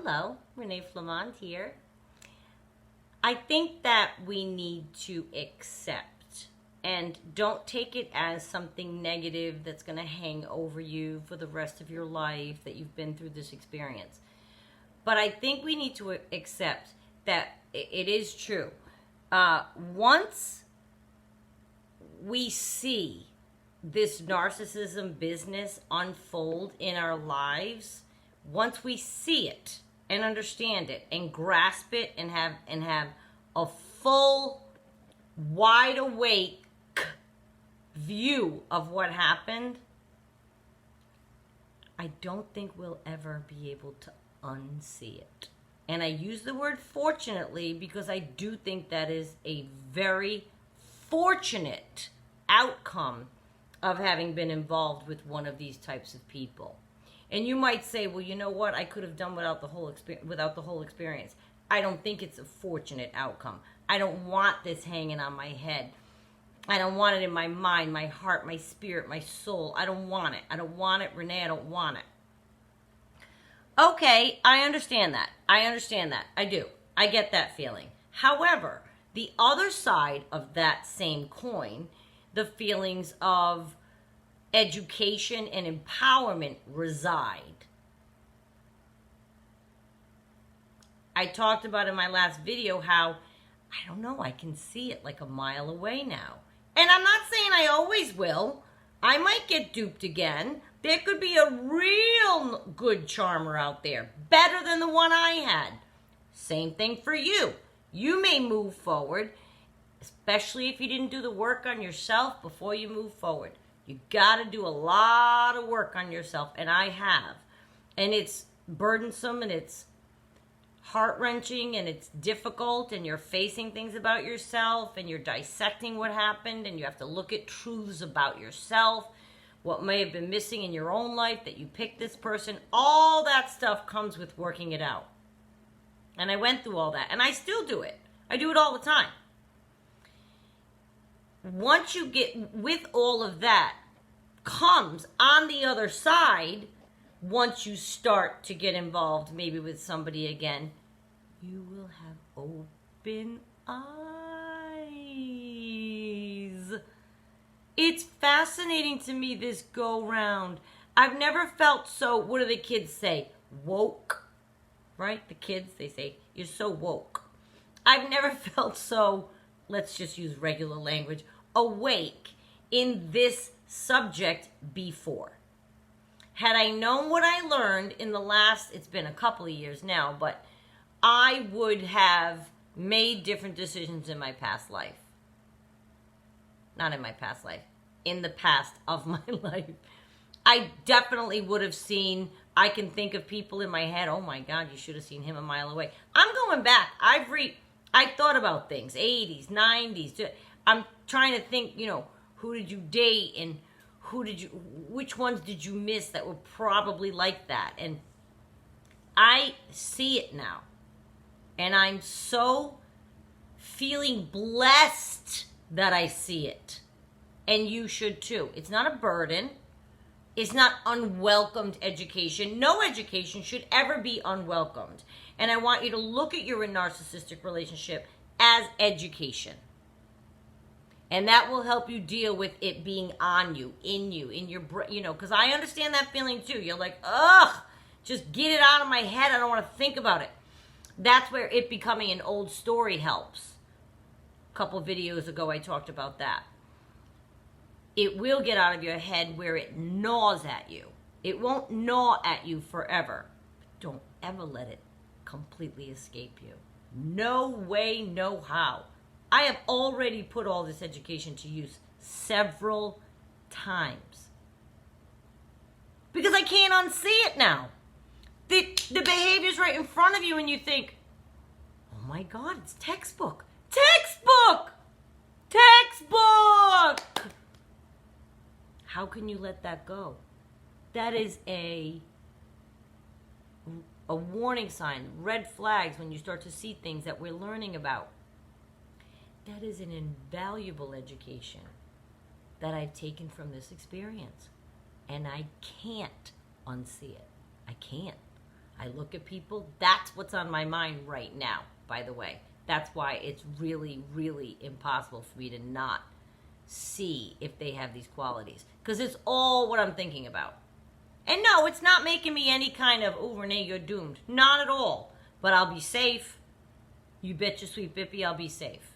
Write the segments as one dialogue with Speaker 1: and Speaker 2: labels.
Speaker 1: Hello, Renee Flamand here. I think that we need to accept and don't take it as something negative that's going to hang over you for the rest of your life that you've been through this experience. But I think we need to accept that it is true. Once we see this narcissism business unfold in our lives, once we see it and understand it and grasp it and have a full, wide awake view of what happened, I don't think we'll ever be able to unsee it. And I use the word fortunately because I do think that is a very fortunate outcome of having been involved with one of these types of people. And you might say, well, you know what? I could have done without the whole experience. I don't think it's a fortunate outcome. I don't want this hanging on my head. I don't want it in my mind, my heart, my spirit, my soul. I don't want it. I don't want it, Renee. I don't want it. Okay, I understand that. I do. I get that feeling. However, the other side of that same coin, the feelings of education and empowerment reside. I talked about in my last video how, I don't know, I can see it like a mile away now. And I'm not saying I always will. I might get duped again. There could be a real good charmer out there, better than the one I had. Same thing for you. You may move forward, especially if you didn't do the work on yourself before you move forward. You got to do a lot of work on yourself, and I have. And it's burdensome, and it's heart-wrenching, and it's difficult, and you're facing things about yourself, and you're dissecting what happened, and you have to look at truths about yourself, what may have been missing in your own life, that you picked this person. All that stuff comes with working it out. And I went through all that, and I still do it. I do it all the time. Once you get with all of that, comes on the other side, once you start to get involved maybe with somebody again, you will have open eyes. It's fascinating to me, this go round. I've never felt so, what do the kids say? Woke, right? The kids, they say, you're so woke. I've never felt so, let's just use regular language, awake in this subject before. Had I known what I learned in the last, it's been a couple of years now, but I would have made different decisions in my past life. Not in my past life, in the past of my life. I definitely would have seen, I can think of people in my head, oh my God, you should have seen him a mile away. I'm going back. I thought about things, 80s, 90s. I'm trying to think, who did you date and which ones did you miss that were probably like that? And I see it now. And I'm so feeling blessed that I see it. And you should too. It's not a burden. It's not unwelcomed education. No education should ever be unwelcomed. And I want you to look at your narcissistic relationship as education. And that will help you deal with it being on you, in your brain, because I understand that feeling too. You're like, ugh, just get it out of my head. I don't want to think about it. That's where it becoming an old story helps. A couple videos ago, I talked about that. It will get out of your head where it gnaws at you. It won't gnaw at you forever. Don't ever let it completely escape you. No way, no how. I have already put all this education to use several times. Because I can't unsee it now. The behavior's right in front of you and you think, oh my God, it's textbook. Textbook! Textbook! How can you let that go? That is a warning sign, red flags when you start to see things that we're learning about. That is an invaluable education that I've taken from this experience. And I can't unsee it. I can't. I look at people. That's what's on my mind right now, by the way. That's why it's really, really impossible for me to not see if they have these qualities. Because it's all what I'm thinking about. And no, it's not making me any kind of, oh, Renee, you're doomed. Not at all. But I'll be safe. You bet your sweet Bippy I'll be safe.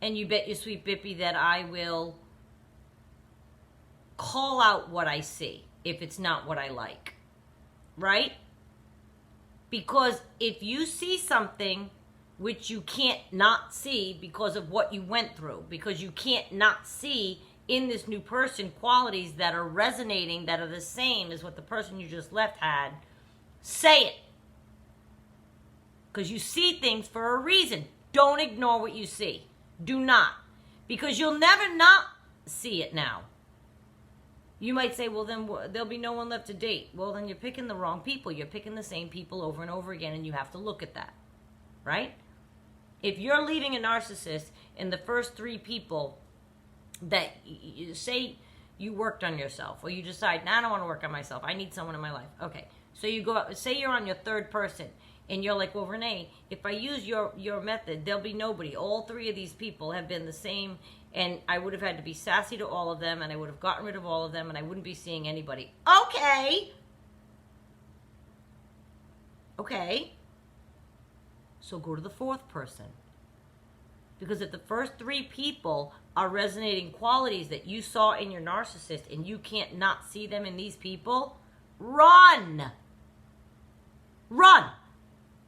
Speaker 1: And you bet your sweet Bippy that I will call out what I see if it's not what I like. Right? Because if you see something which you can't not see because of what you went through, because you can't not see in this new person qualities that are resonating, that are the same as what the person you just left had, say it. Because you see things for a reason. Don't ignore what you see. Do not. Because you'll never not see it now. You might say, well, then there'll be no one left to date. Well, then you're picking the wrong people. You're picking the same people over and over again, and you have to look at that. Right? If you're leaving a narcissist and the first 3 people that you say you worked on yourself, or you decide, nah, I don't want to work on myself. I need someone in my life. Okay. So you go out, say you're on your 3rd person, and you're like, well, Renee, if I use your method, there'll be nobody. All 3 of these people have been the same, and I would have had to be sassy to all of them, and I would have gotten rid of all of them, and I wouldn't be seeing anybody. Okay. Okay. So go to the 4th person. Because if the first 3 people are resonating qualities that you saw in your narcissist and you can't not see them in these people, run. Run.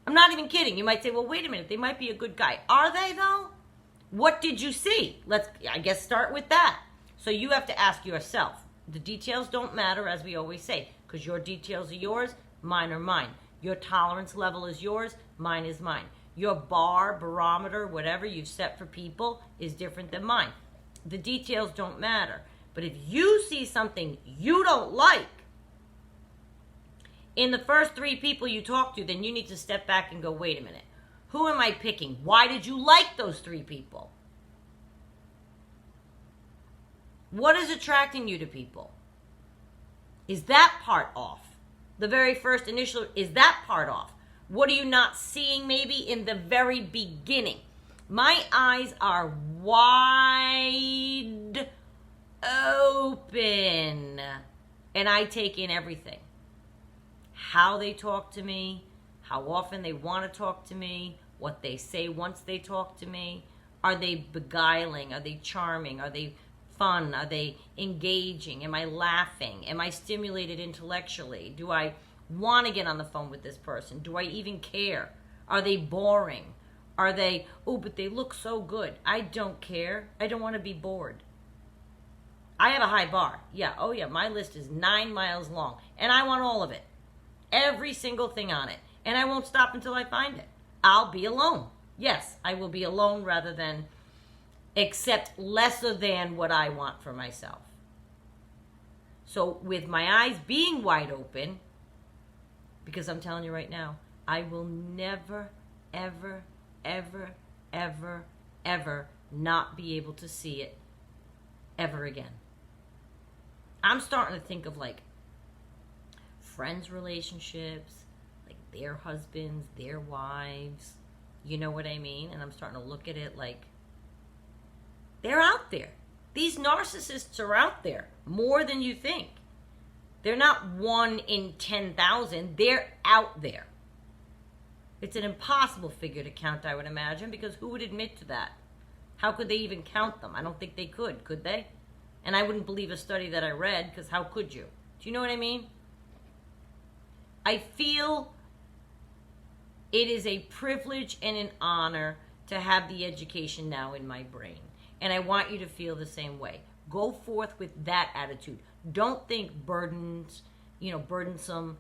Speaker 1: I'm not even kidding. You might say, well, wait a minute. They might be a good guy. Are they, though? What did you see? Let's, I guess, start with that. So you have to ask yourself. The details don't matter, as we always say, because your details are yours, mine are mine. Your tolerance level is yours, mine is mine. Your barometer, whatever you've set for people, is different than mine. The details don't matter. But if you see something you don't like in the first 3 people you talk to, then you need to step back and go, wait a minute. Who am I picking? Why did you like those 3 people? What is attracting you to people? Is that part off? The very first initial, is that part off? What are you not seeing maybe in the very beginning? My eyes are wide open. And I take in everything. How they talk to me, how often they want to talk to me, what they say once they talk to me. Are they beguiling? Are they charming? Are they fun? Are they engaging? Am I laughing? Am I stimulated intellectually? Do I want to get on the phone with this person? Do I even care? Are they boring? Are they, oh, but they look so good. I don't care. I don't want to be bored. I have a high bar. Yeah, oh yeah, my list is 9 miles long. And I want all of it. Every single thing on it. And I won't stop until I find it. I'll be alone. Yes, I will be alone rather than accept lesser than what I want for myself. So with my eyes being wide open, because I'm telling you right now, I will never, ever, ever, ever, ever not be able to see it ever again. I'm starting to think of like friends' relationships, like their husbands, their wives, you know what I mean? And I'm starting to look at it like they're out there. These narcissists are out there more than you think. They're not 1 in 10,000. They're out there. It's an impossible figure to count, I would imagine, because who would admit to that? How could they even count them? I don't think they could they? And I wouldn't believe a study that I read, because how could you? Do you know what I mean? I feel it is a privilege and an honor to have the education now in my brain. And I want you to feel the same way. Go forth with that attitude. Don't think burdensome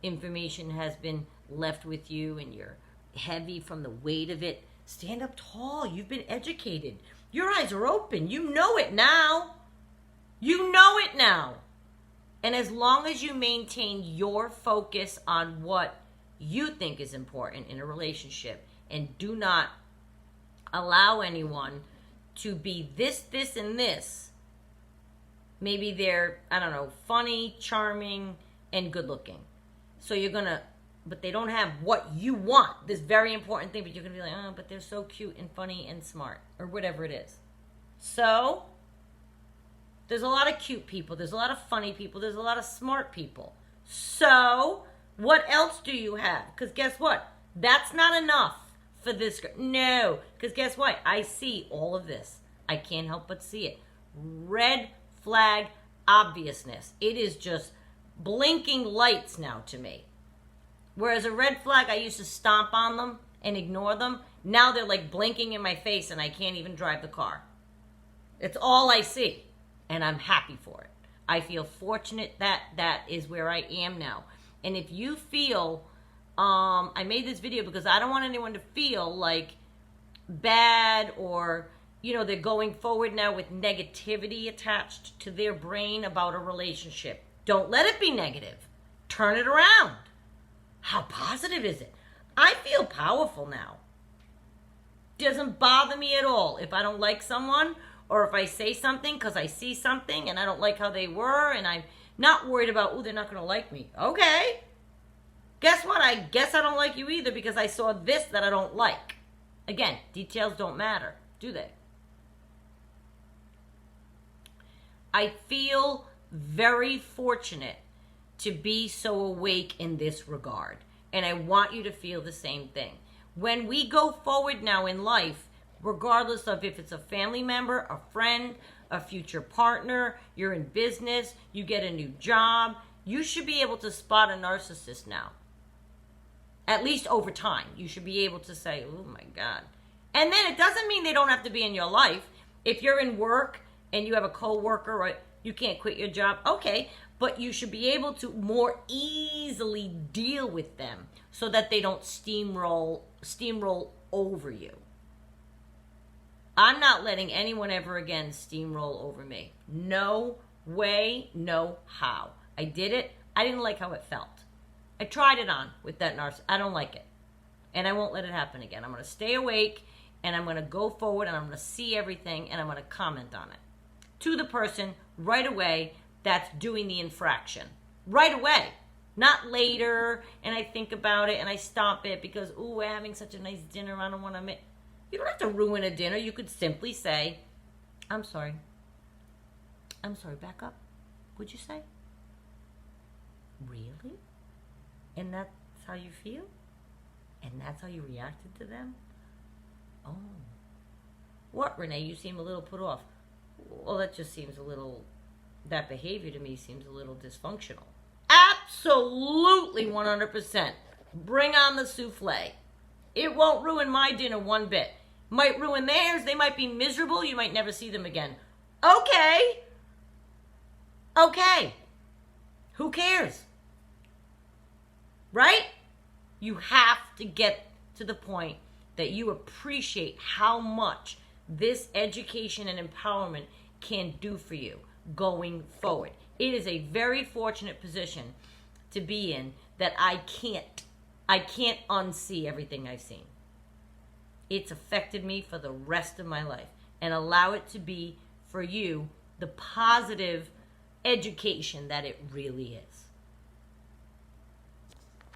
Speaker 1: information has been left with you and you're heavy from the weight of it. Stand up tall. You've been educated. Your eyes are open. You know it now. You know it now. And as long as you maintain your focus on what you think is important in a relationship and do not allow anyone to be this, and this, Maybe they're, I don't know, funny, charming, and good looking. So you're going to, but they don't have what you want, this very important thing, but you're going to be like, oh, but they're so cute and funny and smart, or whatever it is. So there's a lot of cute people. There's a lot of funny people. There's a lot of smart people. So what else do you have? Because guess what? That's not enough for this girl. No. Because guess what? I see all of this. I can't help but see it. Red flag obviousness. It is just blinking lights now to me. Whereas a red flag, I used to stomp on them and ignore them. Now they're like blinking in my face and I can't even drive the car. It's all I see. And I'm happy for it. I feel fortunate that that is where I am now. And if you feel, I made this video because I don't want anyone to feel like bad or, you know, they're going forward now with negativity attached to their brain about a relationship. Don't let it be negative. Turn it around. How positive is it? I feel powerful now. Doesn't bother me at all if I don't like someone or if I say something because I see something and I don't like how they were and I'm not worried about, oh, they're not going to like me. Okay. Guess what? I guess I don't like you either because I saw this that I don't like. Again, details don't matter, do they? I feel very fortunate to be so awake in this regard. And I want you to feel the same thing. When we go forward now in life, regardless of if it's a family member, a friend, a future partner, you're in business, you get a new job, you should be able to spot a narcissist now. At least over time. You should be able to say, oh my God. And then it doesn't mean they don't have to be in your life. If you're in work and you have a coworker or you can't quit your job, okay. But you should be able to more easily deal with them so that they don't steamroll over you. I'm not letting anyone ever again steamroll over me. No way, no how. I did it. I didn't like how it felt. I tried it on with that narcissist. I don't like it. And I won't let it happen again. I'm going to stay awake and I'm going to go forward and I'm going to see everything and I'm going to comment on it to the person right away that's doing the infraction. Right away. Not later and I think about it and I stop it because, ooh, we're having such a nice dinner. I don't want to make... You don't have to ruin a dinner. You could simply say, I'm sorry. I'm sorry, back up. What'd you say? Really? And that's how you feel? And that's how you reacted to them? Oh. What, Renee? You seem a little put off. Well, that just seems a little... That behavior to me seems a little dysfunctional. Absolutely 100%. Bring on the souffle. It won't ruin my dinner one bit. Might ruin theirs. They might be miserable. You might never see them again. Okay. Okay. Who cares? Right? You have to get to the point that you appreciate how much this education and empowerment can do for you going forward. It is a very fortunate position to be in that I can't unsee everything I've seen. It's affected me for the rest of my life, and allow it to be for you the positive education that it really is.